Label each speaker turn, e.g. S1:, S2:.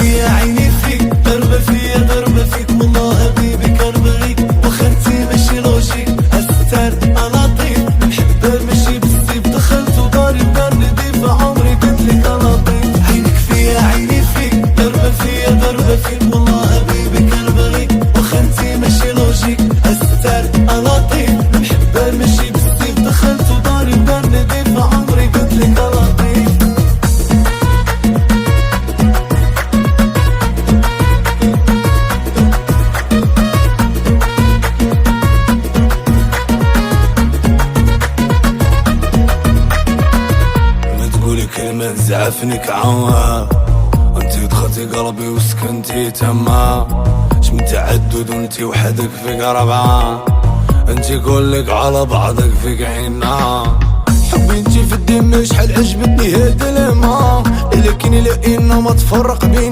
S1: فيا عيني فيك، ضربة فيا ضربة فيك، والله حبيبي كان بغيك، واخا انتي ماشي لوجيك، هالستار انا طيب، محبة ماشي بالسيف، دخلت وداري ودار نضيف، عمري قلتلك انا طيب. عينك فيا عيني فيك، ضربة فيا ضربة فيك، والله حبيبي كان بغيك، واخا انتي ماشي لوجيك، هالستار انا طيب، محبة ماشي بالسيف، دخلت وداري ودار نضيف، عمري قلتلك انا طيب. كلمة زعفنك عوها، انتي دخلتي قلبي وسكنتي تما، اش من تعدد وانتي وحدك في قربها، انتي كلك على بعضك في عينا، حبي انتي في الدم شحال عجبتني هاد الماء، لكن لقينا ما تفرق بينا.